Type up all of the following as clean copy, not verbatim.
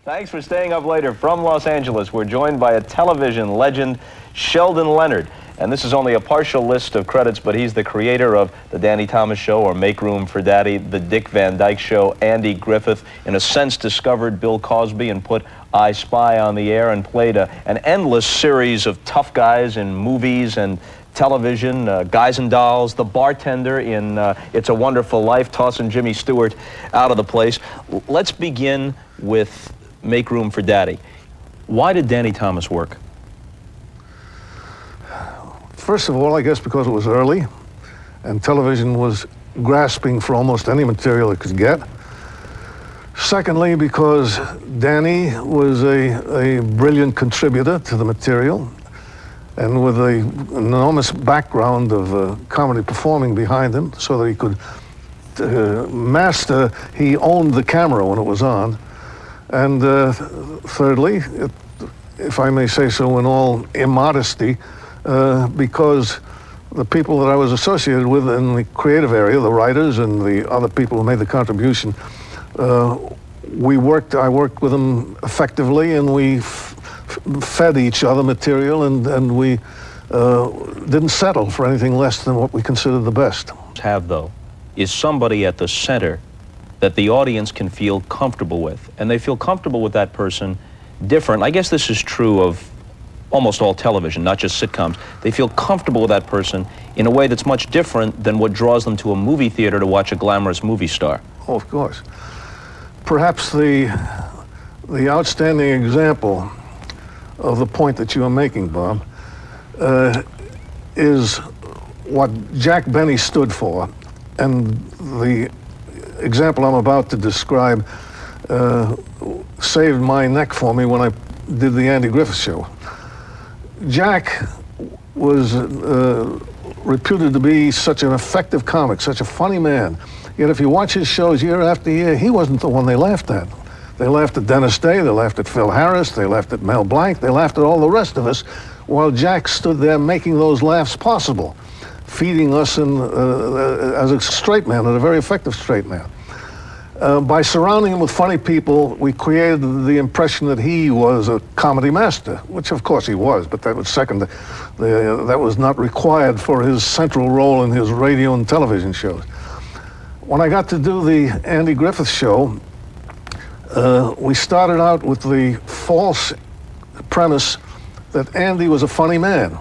Thanks for staying up later. From Los Angeles, we're joined by a television legend, Sheldon Leonard. And this is only a partial list of credits, but he's the creator of The Danny Thomas Show, or Make Room for Daddy, The Dick Van Dyke Show, Andy Griffith, in a sense discovered Bill Cosby and put I Spy on the air, and played an endless series of tough guys in movies and television, Guys and Dolls, the bartender in It's a Wonderful Life, tossing Jimmy Stewart out of the place. Let's begin with Make Room for Daddy. Why did Danny Thomas work? First of all, I guess because it was early, and television was grasping for almost any material it could get. Secondly, because Danny was a brilliant contributor to the material, and with an enormous background of comedy performing behind him, so that he could master, he owned the camera when it was on. And thirdly, if I may say so in all immodesty, because the people that I was associated with in the creative area, the writers and the other people who made the contribution, I worked with them effectively, and we fed each other material, and we didn't settle for anything less than what we considered the best. Have, though, is somebody at the center that the audience can feel comfortable with, and they feel comfortable with that person different. I guess this is true of almost all television, not just sitcoms. They feel comfortable with that person in a way that's much different than what draws them to a movie theater to watch a glamorous movie star. Oh, of course. Perhaps the outstanding example of the point that you are making, Bob, is what Jack Benny stood for. And the example I'm about to describe saved my neck for me when I did the Andy Griffith Show. Jack was reputed to be such an effective comic, such a funny man. Yet if you watch his shows year after year, he wasn't the one they laughed at. They laughed at Dennis Day, they laughed at Phil Harris, they laughed at Mel Blanc, they laughed at all the rest of us, while Jack stood there making those laughs possible, feeding us as a straight man, and a very effective straight man. By surrounding him with funny people, we created the impression that he was a comedy master, which of course he was, but that was that was not required for his central role in his radio and television shows. When I got to do the Andy Griffith Show, we started out with the false premise that Andy was a funny man.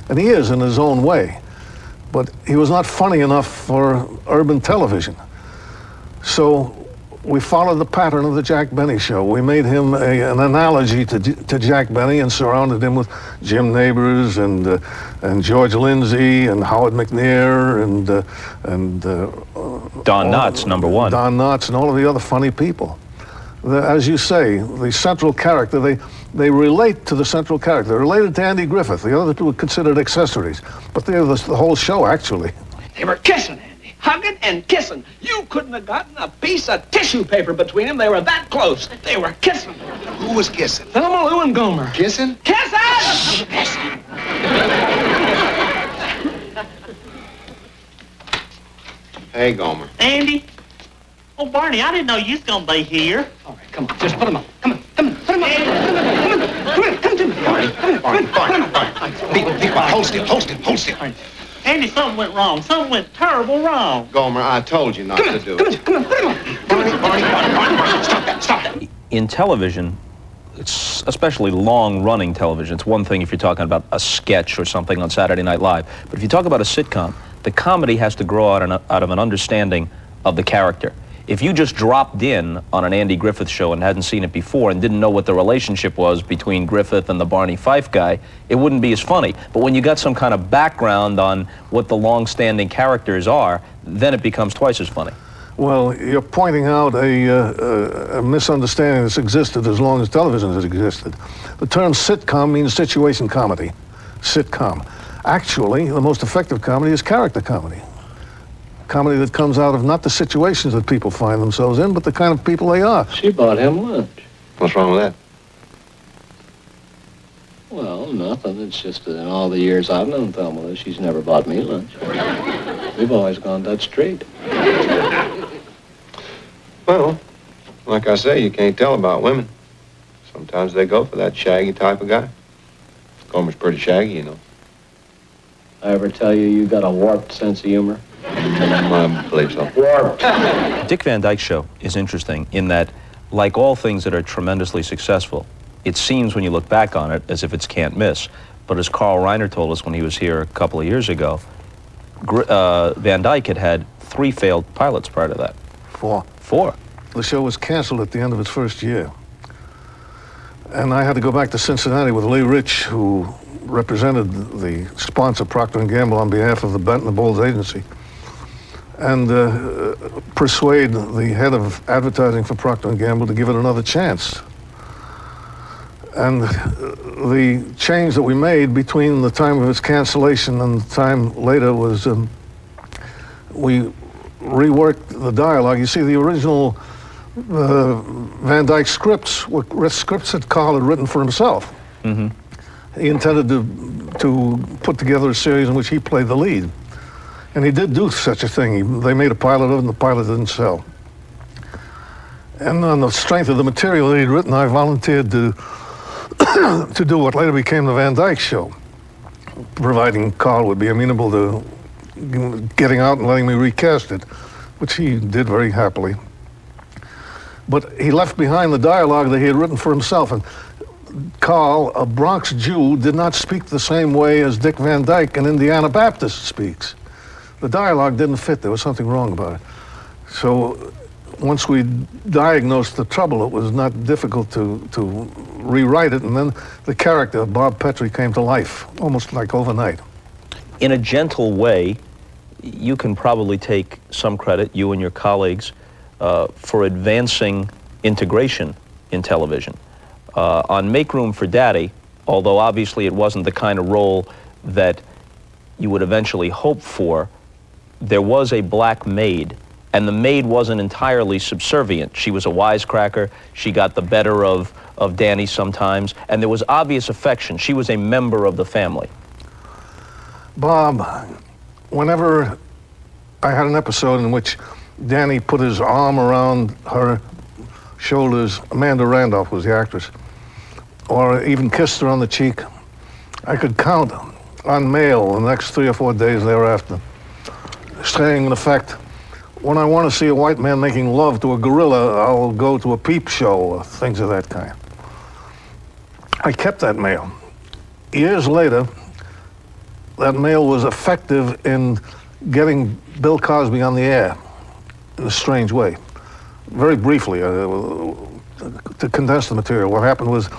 And he is in his own way, but he was not funny enough for urban television. So we followed the pattern of the Jack Benny Show. We made him an analogy to Jack Benny, and surrounded him with Jim Nabors and George Lindsay and Howard McNear and Don Knotts, number one. Don Knotts and all of the other funny people. As you say, the central character, they relate to the central character. They're related to Andy Griffith. The other two are considered accessories, but they're the whole show, actually. They were kissing, Andy. Hugging and kissing. You couldn't have gotten a piece of tissue paper between them. They were that close. They were kissing. Who was kissing? Thelma Lou and Gomer. Kissing? Kissing! Kissing! Hey, Gomer. Andy? Oh, Barney, I didn't know you was gonna be here. All right, come on. Just put them up. Come on. Come on. Put them up. Come to me. Barney. Be quiet. Hold still. Hold still. Hold still. Andy, something went wrong. Something went terrible wrong. Gomer, I told you not to do it. Come on. Put them up. Barney. Stop that. Stop that. In television, it's especially long-running television. It's one thing if you're talking about a sketch or something on Saturday Night Live, but if you talk about a sitcom, the comedy has to grow out of an understanding of the character. If you just dropped in on an Andy Griffith show and hadn't seen it before and didn't know what the relationship was between Griffith and the Barney Fife guy, it wouldn't be as funny. But when you got some kind of background on what the long-standing characters are, then it becomes twice as funny. Well, you're pointing out a misunderstanding that's existed as long as television has existed. The term sitcom means situation comedy. Sitcom. Actually, the most effective comedy is character comedy. Comedy that comes out of not the situations that people find themselves in, but the kind of people they are. She bought him lunch. What's wrong with that? Well, nothing. It's just that in all the years I've known Thelma, she's never bought me lunch. We've always gone that straight. Well, Like I say, you can't tell about women. Sometimes they go for that shaggy type of guy. Gomer's pretty shaggy, you know. I ever tell you you got a warped sense of humor? I believe so. Warped. Dick Van Dyke Show is interesting in that, like all things that are tremendously successful, it seems when you look back on it as if it's can't miss. But as Carl Reiner told us when he was here a couple of years ago, Van Dyke had 3 failed pilots prior to that. 4. 4. The show was canceled at the end of its first year. And I had to go back to Cincinnati with Lee Rich, who represented the sponsor, Procter & Gamble, on behalf of the Benton & Bowles agency, and persuade the head of advertising for Procter & Gamble to give it another chance. And the change that we made between the time of its cancellation and the time later was we reworked the dialogue. You see, the original Van Dyke scripts were scripts that Carl had written for himself. Mm-hmm. He intended to put together a series in which he played the lead. And he did do such a thing. They made a pilot of it, and the pilot didn't sell. And on the strength of the material that he'd written, I volunteered to do what later became the Van Dyke Show, providing Carl would be amenable to getting out and letting me recast it, which he did very happily. But he left behind the dialogue that he had written for himself. And Carl, a Bronx Jew, did not speak the same way as Dick Van Dyke, an Indiana Baptist, speaks. The dialogue didn't fit. There was something wrong about it. So once we diagnosed the trouble, it was not difficult to rewrite it. And then the character, Bob Petrie, came to life, almost like overnight. In a gentle way, you can probably take some credit, you and your colleagues, for advancing integration in television. On Make Room for Daddy, although obviously it wasn't the kind of role that you would eventually hope for, there was a black maid, and the maid wasn't entirely subservient. She was a wisecracker. She got the better of Danny sometimes, and there was obvious affection. She was a member of the family. Bob, whenever I had an episode in which Danny put his arm around her shoulders, Amanda Randolph was the actress, or even kissed her on the cheek, I could count on mail the next 3 or 4 days thereafter, saying in effect, when I want to see a white man making love to a gorilla, I'll go to a peep show, or things of that kind. I kept that mail. Years later, that mail was effective in getting Bill Cosby on the air in a strange way. Very briefly, to condense the material, what happened was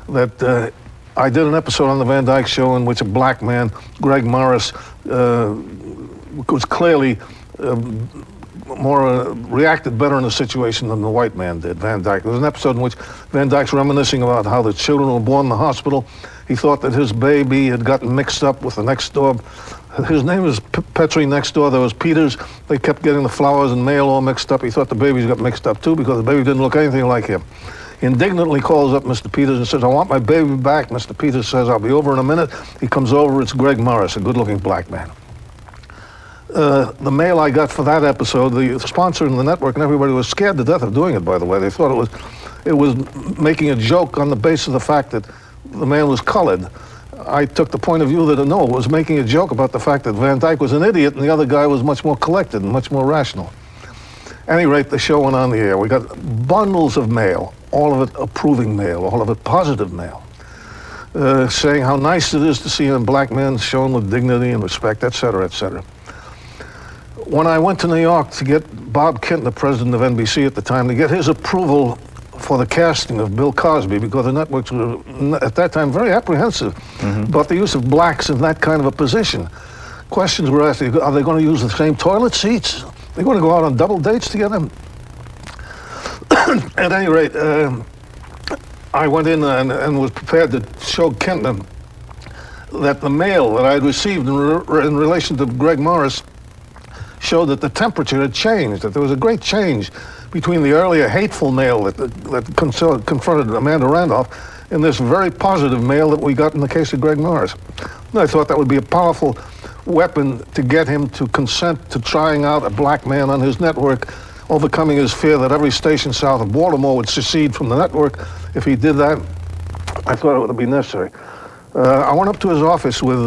that I did an episode on the Van Dyke Show in which a black man, Greg Morris, was clearly reacted better in the situation than the white man did, Van Dyke. There was an episode in which Van Dyke's reminiscing about how the children were born in the hospital. He thought that his baby had gotten mixed up with the next door. His name was Petrie next door. There was Peters. They kept getting the flowers and mail all mixed up. He thought the babies got mixed up too because the baby didn't look anything like him. He indignantly calls up Mr. Peters and says, I want my baby back. Mr. Peters says, I'll be over in a minute. He comes over. It's Greg Morris, a good-looking black man. The mail I got for that episode, the sponsor and the network and everybody was scared to death of doing it, by the way. They thought it was making a joke on the basis of the fact that the man was colored. I took the point of view that no, it was making a joke about the fact that Van Dyke was an idiot and the other guy was much more collected and much more rational. At any rate, the show went on the air. We got bundles of mail, all of it approving mail, all of it positive mail, saying how nice it is to see a black man shown with dignity and respect, et cetera, et cetera. When I went to New York to get Bob Kent, the president of NBC at the time, to get his approval for the casting of Bill Cosby, because the networks were, at that time, very apprehensive about the use of blacks in that kind of a position. Questions were asked, are they going to use the same toilet seats? Are they going to go out on double dates together? At any rate, I went in and was prepared to show Kent that the mail that I had received in relation to Greg Morris showed that the temperature had changed, that there was a great change between the earlier hateful mail that confronted Amanda Randolph and this very positive mail that we got in the case of Greg Morris. And I thought that would be a powerful weapon to get him to consent to trying out a black man on his network overcoming his fear that every station south of Baltimore would secede from the network. If he did that, I thought it would be necessary. I went up to his office with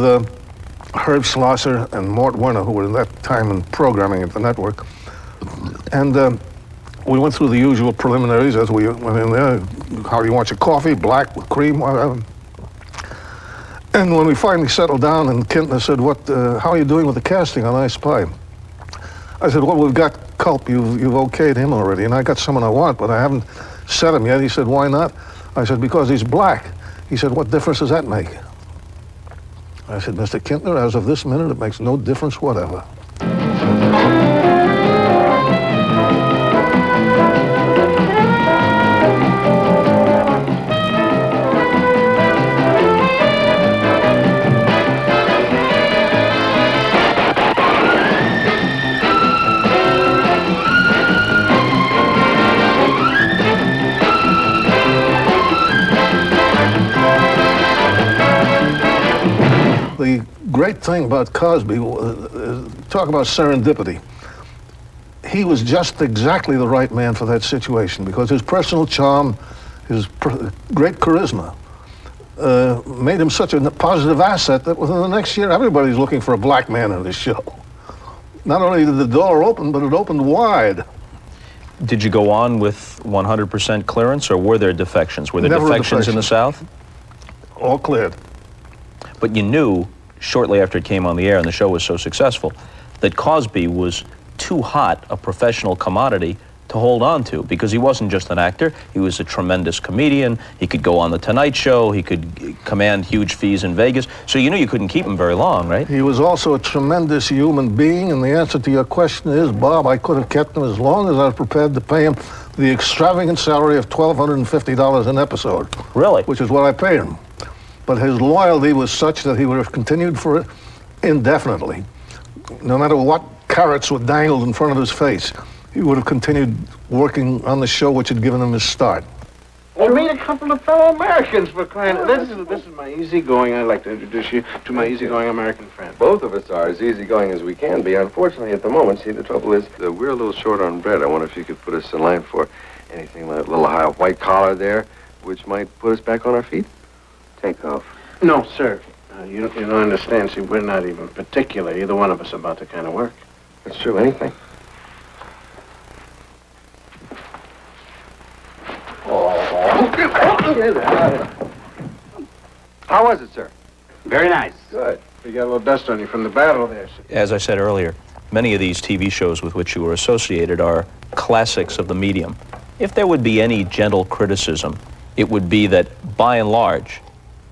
Herb Schlosser and Mort Werner, who were at that time in programming at the network. And we went through the usual preliminaries as we went in there. How do you want your coffee? Black with cream? Whatever. And when we finally settled down, and Kintner said, how are you doing with the casting on I Spy? I said, well, we've got Culp. You've okayed him already, and I got someone I want, but I haven't set him yet. He said, why not? I said, because he's black. He said, what difference does that make? I said, Mr. Kintner, as of this minute, it makes no difference whatever. The great thing about Cosby, talk about serendipity. He was just exactly the right man for that situation because his personal charm, his great charisma, made him such a positive asset that within the next year, everybody's looking for a black man in this show. Not only did the door open, but it opened wide. Did you go on with 100% clearance, or were there defections? Were there Never defections in the South? All cleared. But you knew, shortly after it came on the air and the show was so successful, that Cosby was too hot a professional commodity to hold on to, because he wasn't just an actor, he was a tremendous comedian, he could go on The Tonight Show, he could command huge fees in Vegas, so you knew you couldn't keep him very long, right? He was also a tremendous human being, and the answer to your question is, Bob, I could have kept him as long as I was prepared to pay him the extravagant salary of $1,250 an episode. Really? Which is what I paid him. But his loyalty was such that he would have continued for it indefinitely. No matter what carrots were dangled in front of his face, he would have continued working on the show which had given him his start. Well, meet a couple of fellow Americans for crying out. This is my easygoing. I'd like to introduce you to my easygoing American friend. Both of us are as easygoing as we can be. Unfortunately, at the moment, see, the trouble is we're a little short on bread. I wonder if you could put us in line for anything like a little high white collar there, which might put us back on our feet. Take off. No, sir. You don't understand. See, we're not even particular, either one of us, about the kind of work. That's true. Anything. How was it, sir? Very nice. Good. You got a little dust on you from the battle there, sir. As I said earlier, many of these TV shows with which you were associated are classics of the medium. If there would be any gentle criticism, it would be that, by and large,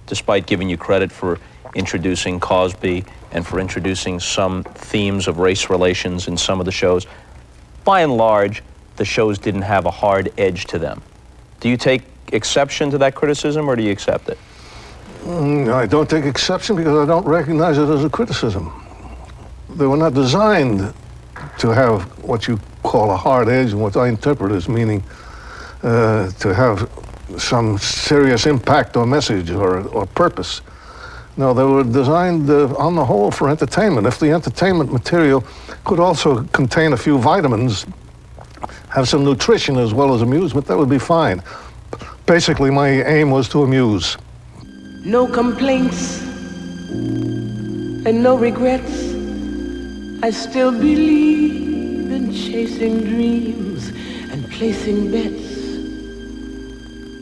despite giving you credit for introducing Cosby and for introducing some themes of race relations in some of the shows, by and large, the shows didn't have a hard edge to them. Do you take exception to that criticism, or do you accept it? I don't take exception because I don't recognize it as a criticism. They were not designed to have what you call a hard edge, and what I interpret as meaning to have some serious impact or message or purpose. No, they were designed on the whole for entertainment. If the entertainment material could also contain a few vitamins, have some nutrition as well as amusement, that would be fine. Basically, my aim was to amuse. No complaints and no regrets. I still believe in chasing dreams and placing bets.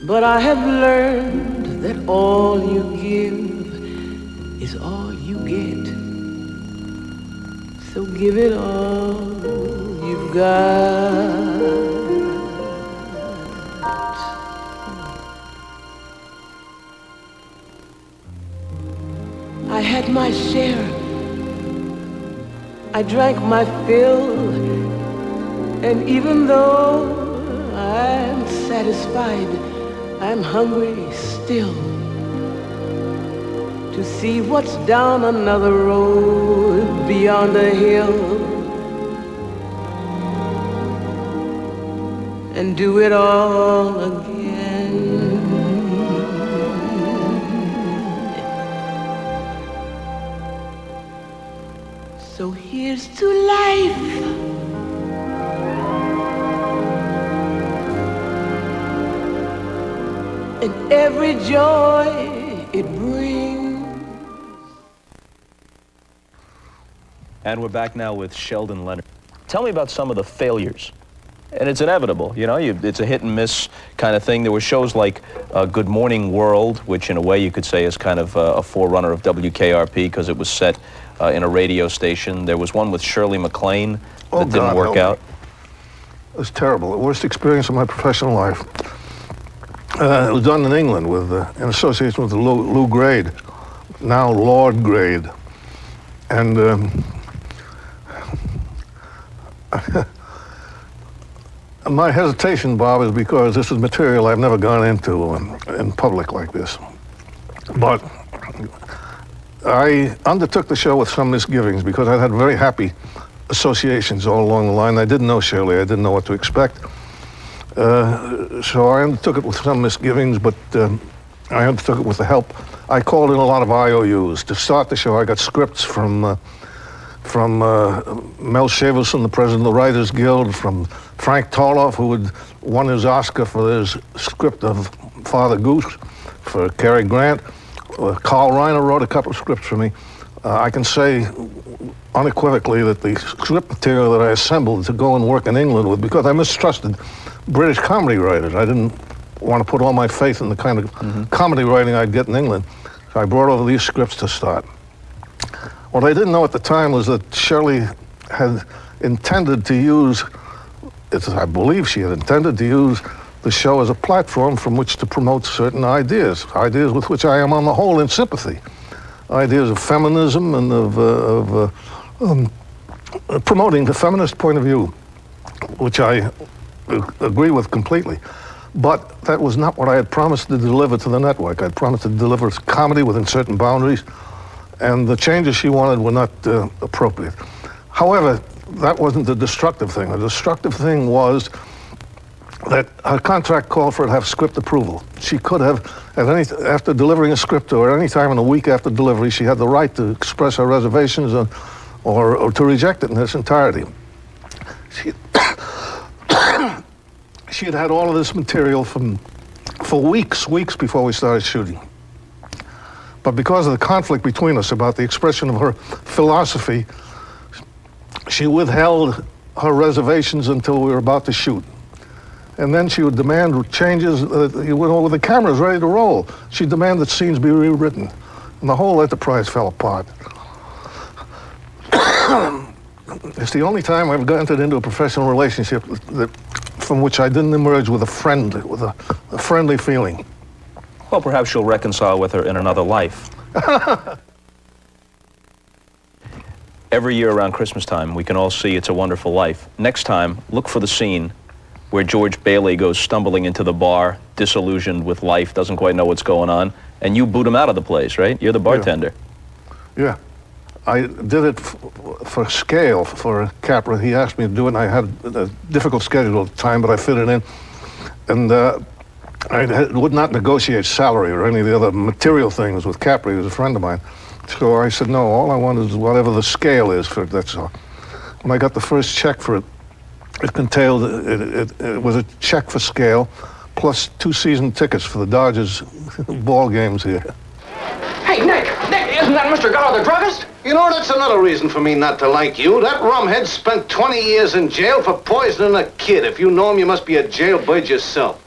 But I have learned that all you give is all you get. So give it all you've got. I had my share. I drank my fill. And even though I'm satisfied, I'm hungry still to see what's down another road beyond a hill, and do it all again. So here's to life and every joy it brings. And we're back now with Sheldon Leonard. Tell me about some of the failures. And it's inevitable, you know, it's a hit and miss kind of thing. There were shows like Good Morning World, which in a way you could say is kind of a forerunner of WKRP because it was set in a radio station. There was one with Shirley MacLaine that didn't work out. It was terrible. The worst experience of my professional life. It was done in England with, in association with Lou Grade, now Lord Grade. And my hesitation, Bob, is because this is material I've never gone into in public like this. But I undertook the show with some misgivings because I had very happy associations all along the line. I didn't know Shirley. I didn't know what to expect. So I undertook it with some misgivings, but I undertook it with the help. I called in a lot of IOUs. To start the show, I got scripts from Mel Shavelson, the president of the Writers Guild, from Frank Tarloff, who had won his Oscar for his script of Father Goose, for Cary Grant. Carl Reiner wrote a couple of scripts for me. I can say unequivocally that the script material that I assembled to go and work in England with, because I mistrusted British comedy writers. I didn't want to put all my faith in the kind of comedy writing I'd get in England. So I brought over these scripts to start. What I didn't know at the time was that Shirley had intended to use, I believe she had intended to use the show as a platform from which to promote certain ideas with which I am on the whole in sympathy. Ideas of feminism and of promoting the feminist point of view, which I agree with completely. But that was not what I had promised to deliver to the network. I'd promised to deliver comedy within certain boundaries, and the changes she wanted were not appropriate. However, that wasn't the destructive thing. The destructive thing was that her contract called for her to have script approval. She could have, after delivering a script to her, any time in a week after delivery, she had the right to express her reservations or to reject it in its entirety. She had had all of this material for weeks before we started shooting. But because of the conflict between us about the expression of her philosophy, she withheld her reservations until we were about to shoot. And then she would demand changes with the cameras ready to roll. She'd demand that scenes be rewritten. And the whole enterprise fell apart. It's the only time I've entered into a professional relationship from which I didn't emerge with a friendly feeling. Well, perhaps you'll reconcile with her in another life. Every year around Christmas time, we can all see It's a Wonderful Life. Next time, look for the scene where George Bailey goes stumbling into the bar, disillusioned with life, doesn't quite know what's going on, and you boot him out of the place, right? You're the bartender. Yeah. I did it for scale for Capra. He asked me to do it, and I had a difficult schedule at the time, but I fit it in. And I would not negotiate salary or any of the other material things with Capra. He was a friend of mine. So I said, no, all I want is whatever the scale is for it, that's all. When I got the first check for it, it was a check for scale, plus 2 season tickets for the Dodgers ball games here. Hey, Nick, isn't that Mr. Gallo, the druggist? You know, that's another reason for me not to like you. That rumhead spent 20 years in jail for poisoning a kid. If you know him, you must be a jailbird yourself.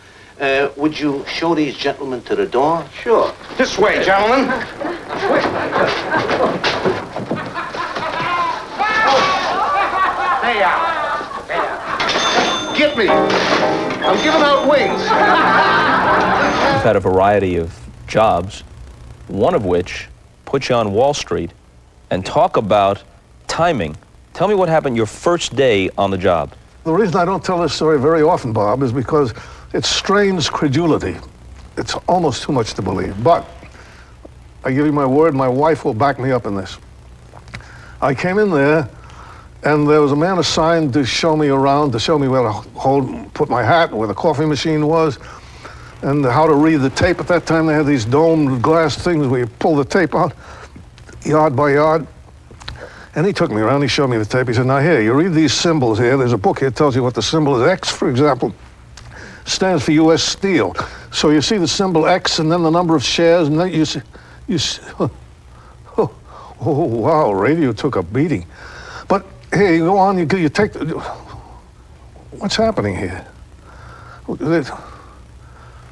Would you show these gentlemen to the door? Sure. This way, gentlemen. Stay out. Get me. I'm giving out wings. You've had a variety of jobs, one of which put you on Wall Street, and talk about timing. Tell me what happened your first day on the job. The reason I don't tell this story very often, Bob, is because it strains credulity. It's almost too much to believe. But I give you my word, my wife will back me up in this. I came in there, and there was a man assigned to show me around, to show me where to put my hat, where the coffee machine was, and how to read the tape. At that time, they had these domed glass things where you pull the tape out, yard by yard. And he took me around, he showed me the tape. He said, now here, you read these symbols here. There's a book here that tells you what the symbol is. X, for example, stands for U.S. Steel. So you see the symbol X and then the number of shares, and then you see, oh, wow, radio took a beating. But hey, you go on, you take, what's happening here?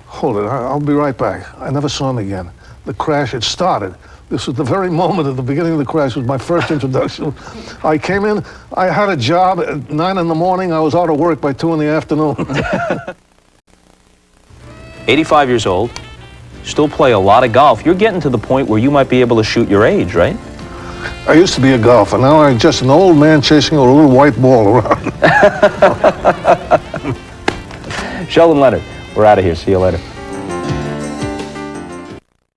Hold it, I'll be right back. I never saw him again. The crash had started. This was the very moment at the beginning of the crash. It was my first introduction. I came in, I had a job at 9 in the morning. I was out of work by 2 in the afternoon. 85 years old, still play a lot of golf. You're getting to the point where you might be able to shoot your age, right? I used to be a golfer. Now I'm just an old man chasing a little white ball around. Sheldon Leonard, we're out of here. See you later.